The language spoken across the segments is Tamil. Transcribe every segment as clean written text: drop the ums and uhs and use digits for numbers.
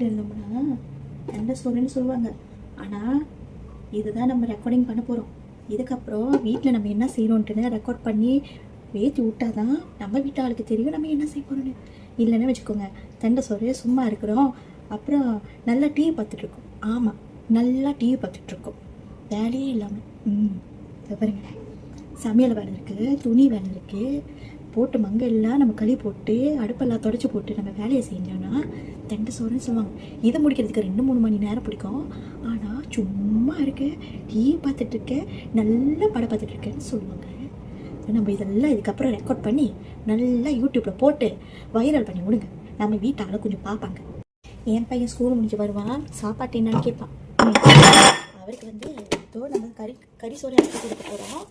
வீட்டில் இருந்தோம்னா தண்டை சோறுன்னு சொல்லுவாங்க. ஆனால் இதுதான் நம்ம ரெக்கார்டிங் பண்ண போகிறோம். இதுக்கப்புறம் வீட்டில் நம்ம என்ன செய்யணுன்ட்டுன்னு ரெக்கார்ட் பண்ணி ஏற்றி விட்டாதான் நம்ம வீட்டு ஆளுக்கு தெரியும் நம்ம என்ன செய்ய போகிறோன்னு. இல்லைன்னு வச்சுக்கோங்க, தண்டை சோறு சும்மா இருக்கிறோம், அப்புறம் நல்லா டிவி பார்த்துட்ருக்கோம். ஆமாம், நல்லா டிவி பார்த்துட்ருக்கோம், வேலையே இல்லாமல். பாருங்க, சமையல் வேலை இருக்குது, துணி வேலை இருக்குது, போட்டு மங்கெல்லாம் நம்ம களி போட்டு அடுப்பெல்லாம் தொடச்சி போட்டு நம்ம வேலையை செஞ்சோன்னா தண்டை சோறுன்னு சொல்லுவாங்க. இதை முடிக்கிறதுக்கு 2-3 மணி நேரம் பிடிக்கும். ஆனால் சும்மா இருக்க டிவி பார்த்துட்ருக்கேன், நல்லா படம் பார்த்துட்ருக்கேன்னு சொல்லுவாங்க. நம்ம இதெல்லாம் இதுக்கப்புறம் ரெக்கார்ட் பண்ணி நல்லா யூடியூப்பில் போட்டு வைரல் பண்ணி விடுங்க. நம்ம வீட்டால் கொஞ்சம் பார்ப்பாங்க. என் பையன் ஸ்கூல் முடிஞ்சு வருவான், சாப்பாட்டு என்னன்னு கேட்பான். அவருக்கு இதோ நம்ம கறி சோறு எடுத்து கொடுக்க போகிறோம்.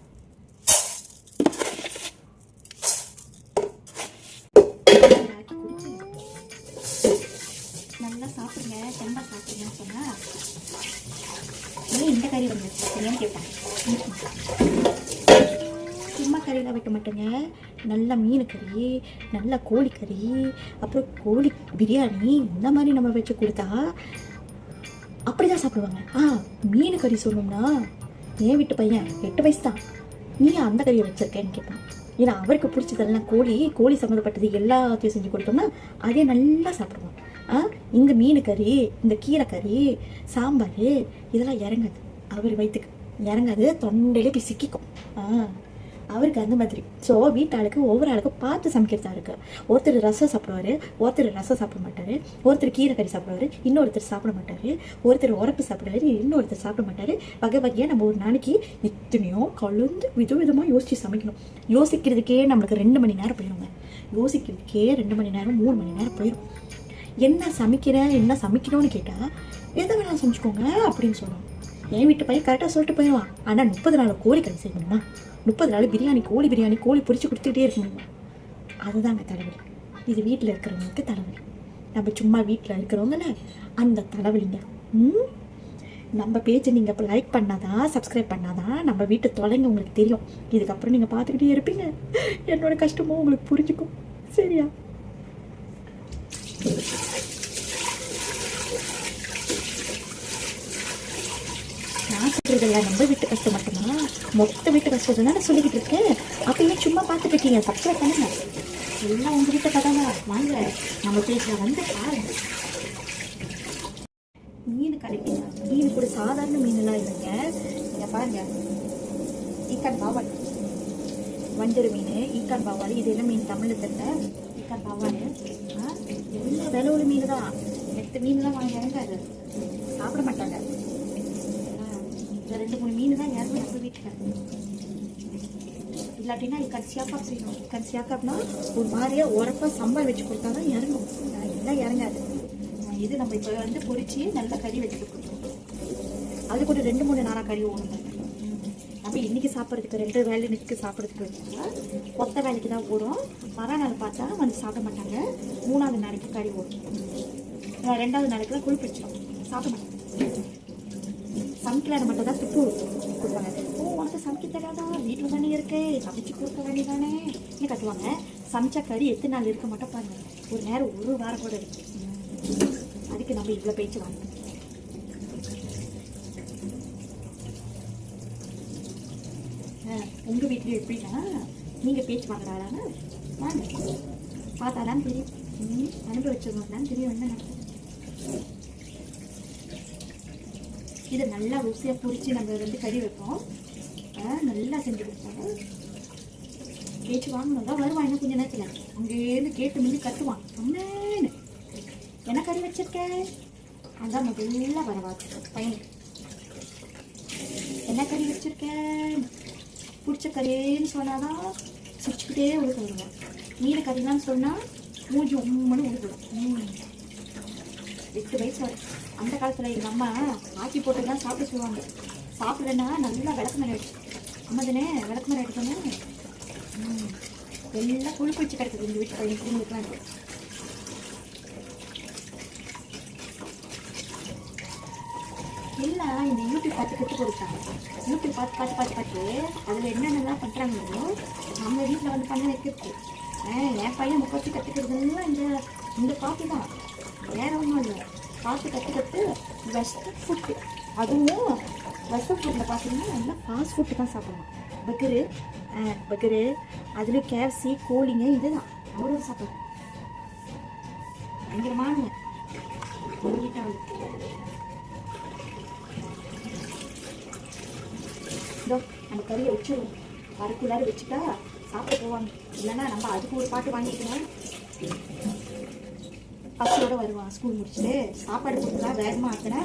நல்லா சாப்பிடுங்க, செம்மா சாப்பிடுங்கன்னு சொன்னால் இந்த கறி வந்துருச்சு கேட்பான். சும்மா கறியில் வைக்க மாட்டேங்க, நல்ல மீன் கறி, நல்ல கோழிக்கறி, அப்புறம் கோழி பிரியாணி இந்த மாதிரி நம்ம வச்சு கொடுத்தா அப்படி தான் சாப்பிடுவாங்க. மீன் கறி சொல்லணும்னா என் வீட்டு பையன் 8 வயசு தான், நீ அந்த கறியை வச்சுருக்கேன்னு கேட்பான். ஏன்னா அவருக்கு பிடிச்சதெல்லாம் கோழி சம்மந்தப்பட்டது எல்லாத்தையும் செஞ்சு கொடுத்தோம்னா அதே நல்லா சாப்பிடுவான். இங்கே மீன் கறி, இந்த கீரை கறி, சாம்பார் இதெல்லாம் இறங்காது, அவர் வயிற்றுக்கு இறங்காது, தொண்டையிலே போய் சிக்கிக்கும். அவருக்கு அந்த மாதிரி. ஸோ வீட்டாளுக்கு ஒவ்வொரு ஆளுக்கும் பார்த்து சமைக்கிறதா இருக்குது. ஒருத்தர் ரசம் சாப்பிடுவார், ஒருத்தர் ரசம் சாப்பிட மாட்டார், ஒருத்தர் கீரை கறி சாப்பிடுவார், இன்னொருத்தர் சாப்பிட மாட்டார், ஒருத்தர் உரப்பு சாப்பிடுவார், இன்னொருத்தர் சாப்பிட மாட்டார். வகை வகையாக நம்ம ஒரு நாளைக்கு எத்தனையோ கலந்து விதவிதமாக யோசித்து சமைக்கணும். யோசிக்கிறதுக்கே நம்மளுக்கு 2 மணி நேரம் போயிடுங்க. யோசிக்கிறதுக்கே 2 மணி நேரம் 3 மணி நேரம் போயிடும். என்ன சமைக்கிறேன், என்ன சமைக்கணும்னு கேட்டால் எதை வேணாலும் சமைச்சிக்கோங்க அப்படின்னு சொல்லுவோம். என் வீட்டு பையன் கரெக்டாக சொல்லிட்டு போயிடுவான். ஆனால் 30 நாள் கோழி கறி செய்ய முடியுமா? 30 நாள் கோழி பிரியாணி கோழி பொரிச்சு கொடுத்துக்கிட்டே இருக்க முடியுமா? அதுதாங்க தலைவலி. இது வீட்டில் இருக்கிறவங்களுக்கு தலைவலி. நம்ம சும்மா வீட்டில் இருக்கிறவங்கள அந்த தலைவலிங்க. நம்ம பேஜை நீங்கள் இப்போ லைக் பண்ணாதான், சப்ஸ்கிரைப் பண்ணாதான் நம்ம வீட்டு தொலைங்க உங்களுக்கு தெரியும். இதுக்கப்புறம் நீங்கள் பார்த்துக்கிட்டே இருப்பீங்க, என்னோட கஷ்டமும் உங்களுக்கு புரிஞ்சுக்கும். சரியா? நான் சொல்றதில்ல நம்ம வீட்டு கஷ்டம் மட்டும்தான், மொத்த வீட்டு கஷ்டத்தை தான் நான் சொல்லிக்கிட்டு இருக்கேன். அப்பயே சும்மா பார்த்துட்டு இருக்கீங்க. சப்ஸ்கிரைப் பண்ணுங்க. எல்லாம் உங்கள் வீட்டை கதை தான். வாங்க நம்ம பேஜில் பாருங்க. மீன் கிடைக்குங்க. மீன் கூட சாதாரண மீனெல்லாம் இல்லைங்க. இங்கே பாருங்க, ஈக்கான் பாவால், வஞ்சர மீன், ஈக்கான் பாவால், இது என்ன மீன் தமிழில் தெரியல. ஈக்கான் பாவால் எல்லாம் விலை உள்ள மீன் தான். மற்ற மீன்லாம் வாங்க இறங்காது, சாப்பிட மாட்டாங்க. 2-3 மீன் தான் இறங்கும் நம்ம வீட்டில். இல்லாட்டினா கரிசியாக்காப் செய்யணும். கரிசியாக்காப்னா ஒரு மாதிரியா உரப்பா சம்பல் வச்சு கொடுத்தா தான் இறங்கும், எல்லாம் இறங்காது. இது நம்ம இப்போ பொரிச்சு நல்லா கறி வச்சு கொடுக்கணும். அது கூட 2-3 நாளாக கறி ஓடுங்க. நம்ம இன்னைக்கு சாப்பிட்றதுக்கு 2 வேலைக்கு சாப்பிட்றதுக்கு கொத்த வேலைக்கு தான் ஓடும். மறுநாள் பார்த்தா சாப்பிட மாட்டாங்க. 3ஆவது நாளைக்கு கறி ஓடும். 2ஆவது நாளைக்குலாம் குளிப்பிடிச்சிடும், சாப்பிட மாட்டாங்க. சமைக்கலாத மட்டும் தான் துப்பு கொடுப்பாங்க. உனக்கு சமைக்க தெரியாதா, வீட்டில் தானே இருக்கு, சமைச்சு கொடுக்க வேண்டியதானே கத்துவாங்க. சமைச்சா கறி எத்தனை நாள் இருக்க மாட்டோம் பாருங்க, ஒரு நேரம் 1 வாரம் கூட இருக்கு. அதுக்கு நம்ம இவ்வளோ பேச்சு வாங்க. உங்கள் வீட்லேயும் எப்படின்னா நீங்கள் பேச்சு வாங்குறாங்க, வாங்க பார்த்தாதான் தெரியும், அனுபவிச்சவங்கதான் தெரியும் என்ன நடக்குது. இதை நல்லா ருசியாக பொரித்து நம்ம கறி வைப்போம். நல்லா செஞ்சு கொடுப்பாங்க. பேச்சு வாங்கணும் தான் வருவான். இன்னும் கொஞ்சம் நேரத்தில் அங்கேருந்து கேட்டு மீது கட்டுவான். அம்மேன்னு என்ன கறி வச்சிருக்கேன், அதான் முதல்ல வரவாச்சு பையனுக்கு. என்ன கறி வச்சிருக்கேன், பிடிச்ச கறின்னு சொன்னாதான் சிரிச்சுக்கிட்டே உழுக்க வருவான். மீன் கறிலான்னு சொன்னால் மூஞ்சி உம்மனு உழுக்கணும். 8 வயசு வரை. அந்த காலத்தில் எங்கள் அம்மா ஆக்கி போட்டு தான் சாப்பிட சொல்லுவாங்க. சாப்பிடலன்னா நல்லா விளக்குமரம் ஆகிடுச்சு. அம்மா தானே விளக்குமரம் ஆகிடுச்சோன்னே எல்லாம் கொழுப்பு வச்சு கிடக்குது எங்கள் வீட்டு பையன் குடும்பத்துலாம் இருக்குது. எல்லாம் இந்த யூடியூப் பார்த்து கற்றுக் கொடுத்தாங்க. யூடியூப் பார்த்து அதில் என்னென்னலாம் பண்ணுறாங்களோ நம்ம வீட்டில் பண்ண வைக்கிறது. என் பையன் முக்காசி கற்றுக்கிறதுலாம் இந்த பாட்டி தான், வேற ஒன்றும் இல்லை. பார்த்து கற்றுக்கிறது வெஸ்டர்ன் ஃபுட்டு. அதுவும் வெஸ்டர்ன் ஃபுட்டில் பார்த்தீங்கன்னா நல்லா ஃபாஸ்ட் ஃபுட்டு தான் சாப்பிடணும். பர்கரு அதுலேயும் கேஎஃப்சி கோழிங்க இதுதான் அவரோட சாப்பிடுவோம். பயங்கரமான இதோ நம்ம கறியை வச்சுருவோம். வரக்குள்ளார வச்சுட்டா சாப்பிட போவாங்க. இல்லைன்னா நம்ம அதுக்கு ஒரு பாட்டு வாங்கிக்கலாம். பசியோடு வருவான் ஸ்கூல் முடிச்சுட்டு. சாப்பாடு கொடுத்தா வேகமாக ஆக்கினா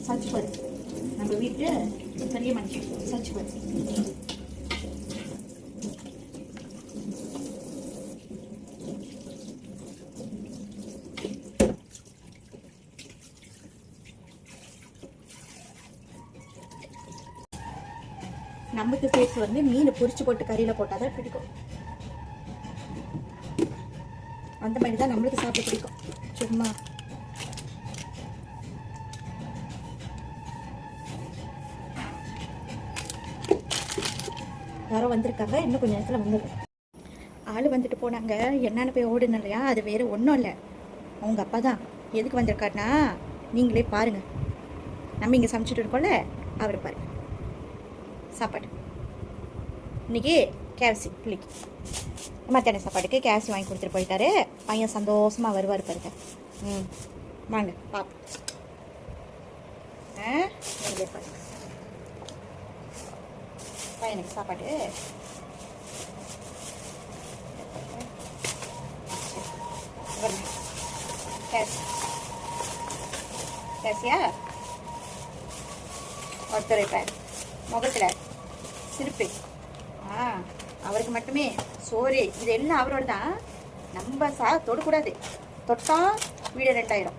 சர்ச் பாரு. நம்ம வீட்டு பெரிய மனுஷன் சர்ச் பாரு. நமக்கு பேச வந்து மீன் பொரிச்சு போட்டு கறியில் போட்டால் தான் பிடிக்கும். அந்த மாதிரி தான் நம்மளுக்கு சாப்பிட பிடிக்கும். சும்மா யாரோ வந்திருக்காங்க, இன்னும் கொஞ்சம் நேரத்தில் வந்துடுறேன். ஆள் வந்துட்டு போனாங்க. என்னென்னு போய் ஓடுன இல்லையா, அது வேறு ஒன்றும் இல்லை, அவங்க அப்பா தான். எதுக்கு வந்திருக்காருனா நீங்களே பாருங்கள். நம்ம இங்கே சமைச்சிட்டு இருக்கோம்ல, அவர் பாருங்க சாப்பாடு. இன்றைக்கி கேஎஃப்சி பிள்ளைக்கு மத்தியான சாப்பாட்டுக்கு கேஎஃப்சி வாங்கி கொடுத்துட்டு போயிட்டாரு. பையன் சந்தோஷமாக வருவார் பாருங்க. வாங்க பாப்பா. பாருங்க பையனுக்கு சாப்பாடு. கேசியா ஒருத்தர் இப்போ முகத்தில் சிரிப்பு. அவருக்கு மட்டுமே சோறு. இது எல்லாம் அவரோட தான். நம்ம தொடக்கூடாது. தொட்டா வீடு 2000.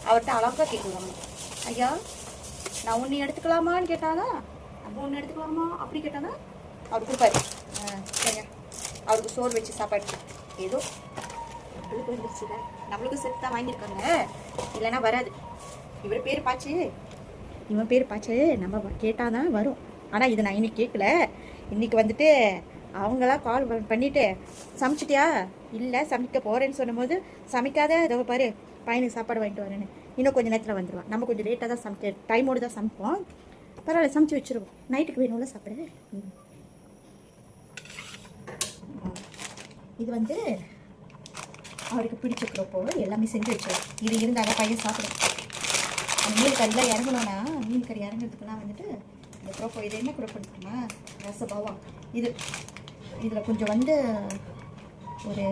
அவர்கிட்ட அழகாக கேட்குவாங்க. ஐயா நான் ஒன்று எடுத்துக்கலாமான்னு கேட்டானா, நம்ம ஒன்று எடுத்துக்கலாமா அப்படி கேட்டானா அவர் கொடுப்பாரு. சரிங்க, அவருக்கு சோறு வச்சு சாப்பாடு ஏதோ நம்மளுக்கு வந்துருச்சுல. நம்மளுக்கு சேர்த்து தான் வாங்கியிருக்காங்க, இல்லைன்னா வராது. இவர் பேர் பாச்சு, இவன் பேர் பாச்சு. நம்ம கேட்டால் தான் வரும். ஆனால் இதை நான் இன்னைக்கு கேட்கல. இன்றைக்கி வந்துட்டு அவங்களாம் கால் பண்ணிவிட்டு சமைச்சிட்டியா, இல்லை சமைக்க போகிறேன்னு சொன்னும்போது சமைக்காத இதோ பாரு பையனுக்கு சாப்பாடு வாங்கிட்டு வரேன்னு. இன்னும் கொஞ்சம் நேரத்தில் வந்துடுவான். நம்ம கொஞ்சம் லேட்டாக தான் சமைக்க, டைமோடு தான் சமைப்போம். பரவாயில்ல, சமைச்சு வச்சுருவோம். நைட்டுக்கு வேணும்ல சாப்பிடு. இது வந்து அவருக்கு பிடிச்சிருக்கிறப்போ எல்லாமே செஞ்சு வச்சிடும். இது இருந்தால் பையன் சாப்பிடும். அந்த மீன் கறிலாம் இறங்கணும்னா, மீன் கறி இறங்குறதுக்குலாம் வந்துட்டு இந்த குரோப்போ இது என்ன குரோப்போ இருக்குமா, ரசபாவா. இதில் கொஞ்சம் வந்து ஒரு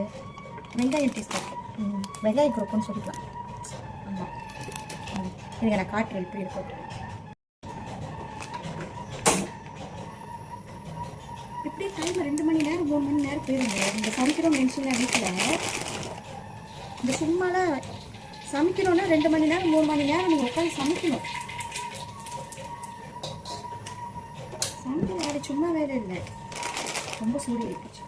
வெங்காயம் டேஸ்ட் இருக்கும். வெங்காயம் குரோப்போன்னு சொல்லிக்கலாம். ஆமாம், எனக்கு நான் காட்டுறேன் எப்படி இருக்கும். இப்படி டைம் 2 மணி நேரம் 3 மணி நேரம் போயிடுங்க. இந்த சமைக்கிறோம் மென்ஷன் வீட்டில் இந்த சும்மாலாம் சமைக்கிறோன்னா 2 மணி நேரம் 3 மணி நேரம் நீங்கள் உட்காந்து சமைக்கணும். சமைக்கிற வேலை சும்மா வேலை இல்லை, ரொம்ப சூடு இருந்துச்சு.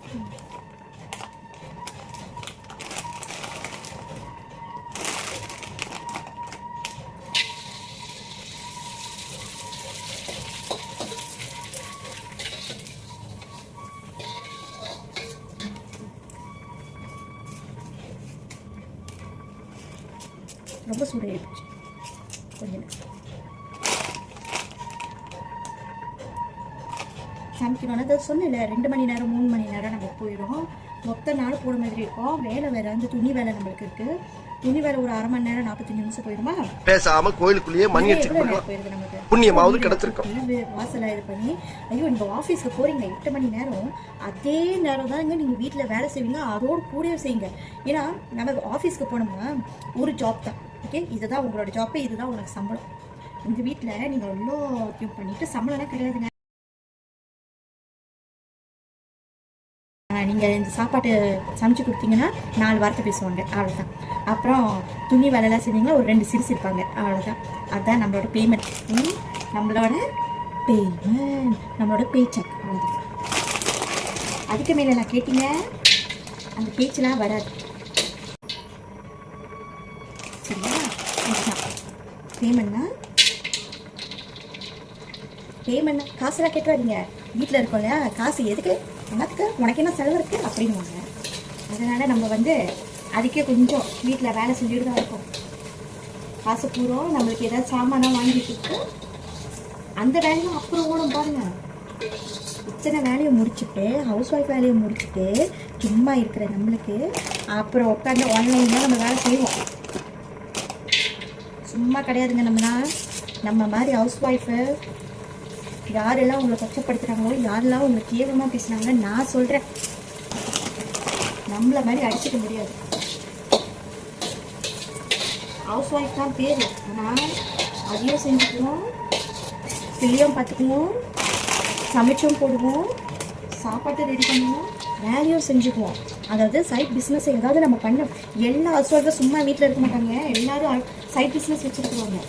ரொம்ப சூடாகிடுச்சு. கொஞ்சம் சமைக்கணும்னா அதை சொன்னல 2 மணி நேரம் 3 மணி நேரம் நம்ம போயிடும். மொத்த நாள் போகிற மாதிரி இருக்கும். வேலை வேறு வந்து துணி வேலை நம்மளுக்கு இருக்குது. துணி வேலை ஒரு அரை மணி நேரம் 45 நிமிஷம் போயிடுமா. பேசாம கோயிலுக்குள்ளேயே மணி போயிருது நமக்கு. புண்ணியமாவது கிடைச்சிருக்கும். வாசலை இது பண்ணி ஐயோ நீங்கள் ஆஃபீஸ்க்கு போகிறீங்க 8 மணி நேரம், அதே நேரம் தாங்க நீங்கள் வீட்டில் வேலை செய்வீங்க. அதோடு கூடவே செய்யுங்க. ஏன்னா நம்ம ஆஃபீஸ்க்கு போனோம்னா ஒரு ஜாப் தான். ஓகே, இதுதான் உங்களோட ஜாப்பு, இதுதான் உங்களுக்கு சம்பளம். இந்த வீட்டில் நீங்கள் எவ்வளோ பண்ணிட்டு சம்பளம்லாம் கிடையாதுங்க. நீங்கள் இந்த சாப்பாட்டு சமைச்சு கொடுத்தீங்கன்னா 4 வார்த்தை பேசுவாங்க, அவ்வளோதான். அப்புறம் துணி வேலைலாம் செஞ்சீங்கன்னா ஒரு 2 சிரிச்சு இருப்பாங்க, அவ்வளோதான். அதுதான் நம்மளோட பேமெண்ட். நம்மளோட பேமெண்ட், நம்மளோட பேச்சக், அவ்வளோதான். அதுக்கு மேலே நான் கேட்டீங்க அந்த பேச்செலாம் வராது. சரியா? பேமெண்ட்னா காசுலாம் கேட்டுறாதீங்க. வீட்டில் இருக்கோம் இல்லையா, காசு எதுக்கு, என்னத்துக்கு, உனக்கு என்ன செலவு இருக்குது அப்படின்வாங்க. அதனால் நம்ம வந்து அதுக்கே கொஞ்சம் வீட்டில் வேலை செஞ்சுட்டு தான் இருக்கும். காசு பூரா நம்மளுக்கு ஏதாவது சாமானாக வாங்கிட்டு அந்த வேலையும் அப்புறம் ஓடும் பாருங்க. இத்தனை வேலையை முடிச்சுட்டு ஹவுஸ் ஒய்ஃப் வேலையை முடிச்சுட்டு சும்மா இருக்கிற நம்மளுக்கு அப்புறம் உட்காந்து ஆன்லைனில் நம்ம வேலை செய்வோம். சும்மா கிடையாதுங்க. நம்ம மாதிரி ஹவுஸ் ஒய்ஃபு யாரெல்லாம் உங்களை கஷ்டப்படுத்துகிறாங்களோ, யாரெல்லாம் உங்களை கேவலமாக பேசுனாங்களோ நான் சொல்கிறேன், நம்மளை மாதிரி அடிச்சுக்க முடியாது. ஹவுஸ் ஒய்ஃப் தான் பேர், ஆனால் அதையும் செஞ்சுக்குவோம், பிள்ளையும் பார்த்துக்குவோம், சமைச்சும் போடுவோம், சாப்பாட்டை ரெடி பண்ணுவோம், வேலையும் செஞ்சுக்குவோம். அதாவது சைட் பிஸ்னஸ் ஏதாவது நம்ம பண்ண. எல்லா ஹவுஸ் ஒய்ஃபும் சும்மா வீட்டில் இருக்க மாட்டாங்க, எல்லாரும் சைட் பிஸ்னஸ் வச்சுருக்குவாங்க.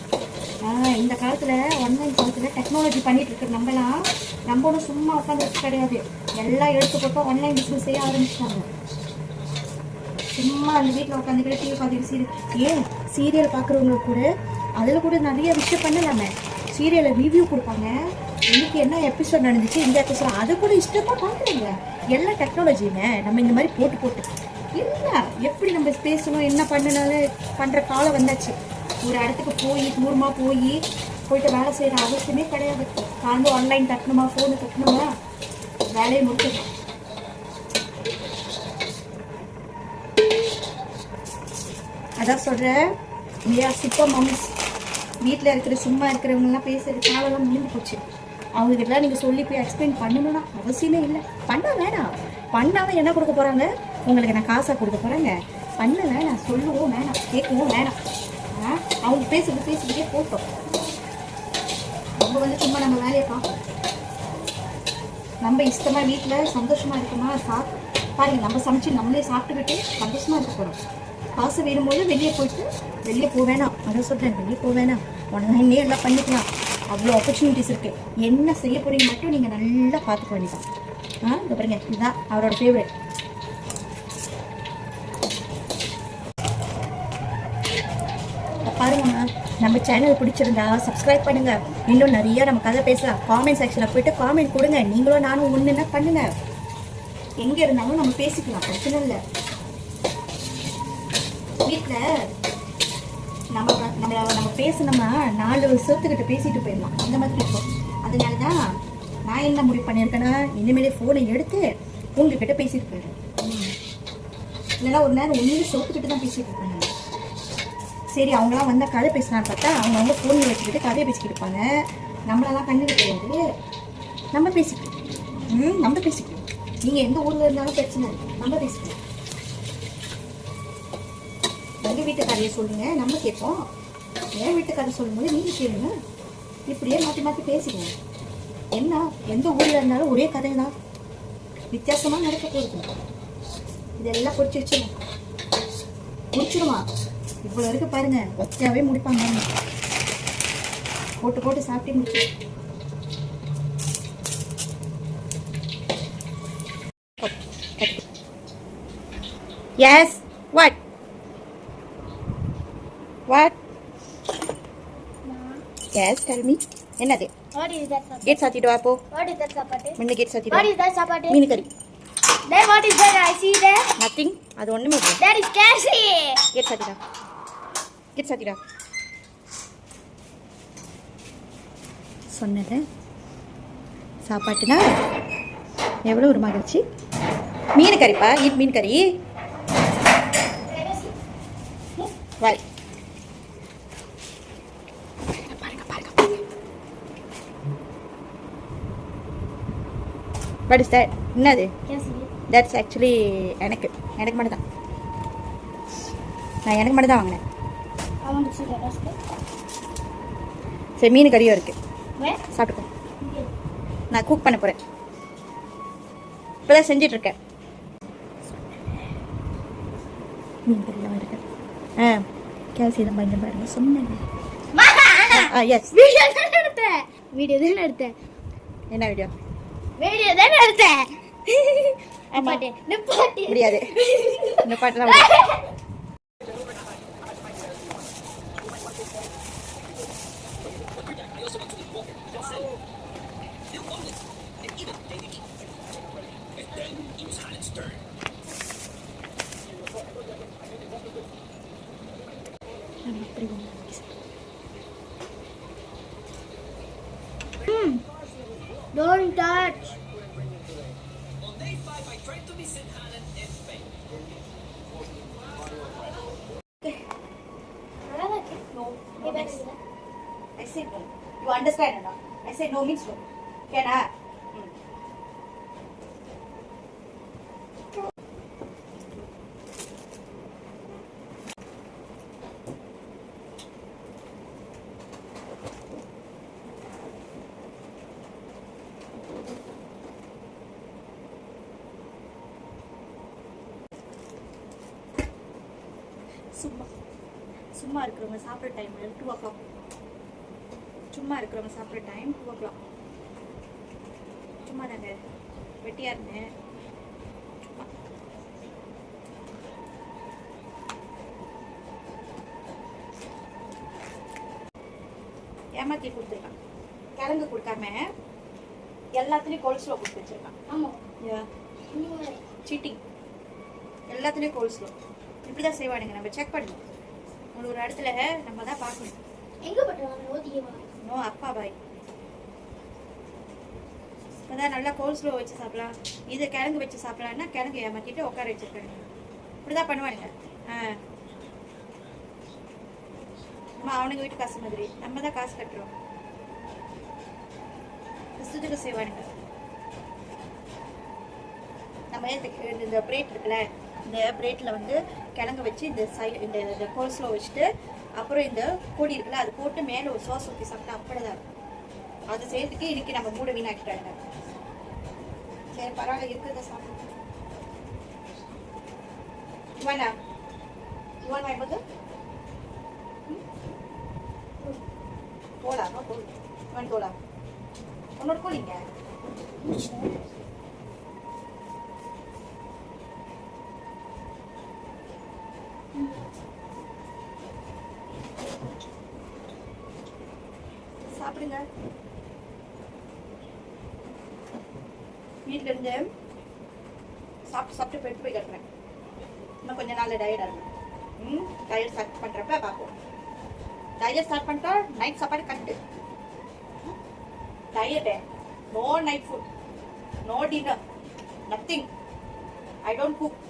இந்த காலத்தில் ஆன்லைன் காலத்தில் டெக்னாலஜி பண்ணிகிட்டு இருக்கிற நம்ம ஒன்றும் சும்மா உட்காந்துருக்கு கிடையாது. எல்லாம் எடுத்து போட்டு ஆன்லைன் பிஸ்னஸ் செய்ய ஆரம்பிச்சிட்டாங்க. சும்மா அந்த வீட்டில் உட்காந்துக்கிட்டு டிவி பார்த்துட்டு சீரியல் பார்க்குறவங்க கூட அதில் கூட நிறைய விஷயம் பண்ணலாமே. சீரியலில் ரிவ்யூ கொடுப்பாங்க, இன்னைக்கு என்ன எபிசோட் நடந்துச்சு, இந்த எபிசோட், அதை கூட இஷ்டமாக பார்க்குறாங்க. எல்லாம் டெக்னாலஜிங்க. நம்ம இந்த மாதிரி போட்டு இல்லை எப்படி நம்ம பேசணும் என்ன பண்ணினாலும் பண்ணுற காலம் வந்தாச்சு. ஒரு இடத்துக்கு போய் தூரமாக போயிட்டு வேலை செய்கிற அவசியமே கிடையாது. காந்து ஆன்லைன் தட்டணுமா, ஃபோனு தட்டணுமா, வேலையை முடிச்சிடலாம். அதான் சொல்கிறேன், சிப்பா மம்ஸ் வீட்டில் இருக்கிற சும்மா இருக்கிறவங்கலாம் பேசுகிற காலெல்லாம் முடிஞ்சு போச்சு. அவங்ககிட்டலாம் நீங்கள் சொல்லி போய் எக்ஸ்பிளைன் பண்ணணும்னா அவசியமே இல்லை. பண்ண வேணாம். பண்ணாமல் என்ன கொடுக்க போகிறாங்க உங்களுக்கு? நான் காசாக கொடுக்க போகிறேங்க. பண்ண வேணாம், சொல்லவும் வேணாம், கேட்கவும் வேணாம். அவங்க பேசுறதுக்கே போட்டோம். நம்ம சும்மா நம்ம வேலையை பார்ப்போம். நம்ம இஷ்டமாக வீட்டில் சந்தோஷமாக இருக்குமா பாருங்க, நம்ம சமைச்சு நம்மளே சாப்பிட்டுக்கிட்டு சந்தோஷமாக இருக்க போகிறோம். காசு வேணும்போது வெளியே போக வேணாம். அதான் சொல்கிறேன், வெளியே போக வேணாம், ஆன்லைன்லேயே எல்லாம் பண்ணிக்கலாம். அவ்வளோ ஆப்பர்ச்சுனிட்டிஸ் இருக்குது. என்ன செய்ய போகிறீங்க மட்டும் நீங்கள் நல்லா பார்த்துக்க வேண்டியதான். இந்த பாருங்க, இதுதான் அவரோட ஃபேவரட். பாருங்கம்மா, நம்ம சேனல் பிடிச்சிருந்தா சப்ஸ்கிரைப் பண்ணுங்க. இன்னும் நிறைய நம்ம கதை பேசலாம். காமெண்ட் செக்ஷனில் போயிட்டு காமெண்ட் கொடுங்க. நீங்களும் நானும் ஒன்றுன்னா பண்ணுங்க. எங்கே இருந்தாலும் நம்ம பேசிக்கலாம், பிரச்சனை இல்லை. வீட்டில் நம்ம பேசணும்னா 4 சேர்த்துக்கிட்ட பேசிட்டு போயிடலாம், அந்த மாதிரி இருக்கும். அதனால தான் நான் என்ன முடிவு பண்ணியிருக்கேன்னா, இனிமேலே ஃபோனை எடுத்து உங்ககிட்ட பேசிட்டு போயிடுறேன். இல்லைன்னா ஒரு நேரம் ஒன்றும் சேர்த்துக்கிட்டு தான் பேசிட்டு இருப்பாங்க. சரி, அவங்களாம் வந்தால் கதை பேசலான்னு பார்த்தா அவங்க ஃபோனில் வச்சுக்கிட்டு கதையை பேசிக்கிட்டு இருப்பாங்க. நம்மளெல்லாம் கண்டுக்க தெரியாது. நம்ம பேசிக்கலாம். நீங்கள் எந்த ஊரில் இருந்தாலும் பிரச்சனை இல்லை, நம்ம பேசிக்கலாம். எங்கள் வீட்டு கதையை சொல்லுங்கள், நம்ம கேட்போம். என் வீட்டு கதை சொல்லும்போது நீங்கள் கேளுங்க. இப்படியே மாற்றி பேசிக்கணும். என்ன எந்த ஊரில் இருந்தாலும் ஒரே கதை தான், வித்தியாசமாக நடக்க போகுது. இதெல்லாம் முடிச்சிடுமா? இவ்வளோ இருக்கு பாருங்க, ஒத்தையாவே முடிப்பாங்க. போட்டு சாப்பிட்டு முடிச்சு. Yes, what yes, tell me. என்னது? கேட் சாத்திட்டு வா. போ. முன்ன கேட் சாத்திட்டு. மீன் கறி. Then what is that I see there? Nothing. அது ஒண்ணுமே இல்ல. That is cassie. கேட் சாத்திடா. சொன்னது சாப்பாட்டுனா எவ்வளோ ஒரு மகிழ்ச்சி. மீன் கறிப்பா, மீன் கறி. வாய். பாருங்க. What is that? என்னது? Cassie. That's actually எனக்கு மட்டும் தான். நான் எனக்கு மட்டும் தான் வாங்கினேன். I want to see that basket. சரி, மீன் கறியும் இருக்கு. Where? சாப்பிட்டுக்கோ. நான் குக் பண்ண போகிறேன். இப்போதான் செஞ்சிட்டு இருக்கேன். மீன் கறியெல்லாம் இருக்கு. கேல்சி நம்ம இந்த பாருங்க சொன்னேன். எஸ். வீடியோ தானே எடுத்தேன். என்ன வீடியோ? வீடியோ தானே எடுத்தேன். நிப்பாட்டு. முடியாது. இந்த பாட்டுலாம் understand or not? I say no means no. Can I? சும்மா இருக்கிறவங்க சாப்பிட்ற டைம் 2 o'clock. சும்மா இருக்கிறவங்க சாப்பிட்ற டைம் 2 o'clock. சும்மா தாங்க வெட்டியா இருந்தேன். ஏமாத்தி கொடுத்துருக்கான். கிழங்கு கொடுக்காம எல்லாத்துலேயும் கோல்ஸ்லோ கொடுத்து வச்சிருக்கான். ஆமாம். சீட்டிங். எல்லாத்துலேயும் கோல்ஸ்லோ. இப்படி தான் செய்வானுங்க. நம்ம செக் பண்ணணும். ஒரு இடத்துல நம்ம தான் பார்க்கணும். எங்கே பட்டுவாங்க ஓதியவா? நோ அப்பா பாய். அதான் நல்லா கோல்ஸ்லோ வச்சு சாப்பிடலாம். இது கிழங்கு வச்சு சாப்பிடலான்னா கிழங்கு ஏமாற்றிட்டு உட்கார வச்சுருக்காங்க. இப்படி தான் பண்ணுவானுங்க. நம்ம அவனுங்க வீட்டு காசு மாதிரி நம்ம தான் காசு கட்டுறோம். இஷ்டத்துக்கு செய்வானுங்க. நம்ம இந்த பிளேட் இருக்குல்ல, இந்த பிளேட்டில் வந்து கிழங்கு வச்சு இந்த கோல்ஸ்லோ வச்சுட்டு அப்புறம் இந்த கோடி இருக்குல்ல அது போட்டு மேலே ஒரு சாஸ் ஊற்றி சாப்பிட்டா அப்படிதான் இருக்கும். அது செய்யறதுக்கு இன்னைக்கு நம்ம மூட வீணாக்கிட்டாங்க. சரி பரவாயில்ல, இருக்கிறத சாப்பிடுவோம். இவனா இவன் வாய்ப்பது தோலா இவன் தோலா உன்னோட கோழிங்க சாப்பிடுங்க. வீட்டில இருந்து சாப்பிட்டு போயிட்டு போய் கட்டுறேன். இன்னும் கொஞ்ச நாள் டயர்டாக இருக்கும். டயட் ஸ்டார்ட் பண்ணுறப்ப பார்ப்போம். டயட் ஸ்டார்ட் பண்ணிட்டா நைட் சாப்பாடு கட்டு. Diet, no night food, no dinner, nothing. I don't cook.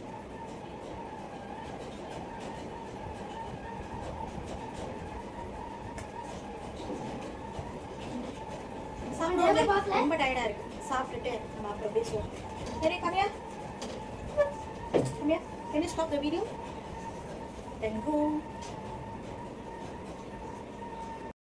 ரொம்ப டயர்டா இருக்கு. சாப்பிட்டுட்டு நம்ம அப்புறம் பேசுவோம். சரி கம்யா கம்யா, can you stop the video? Then go.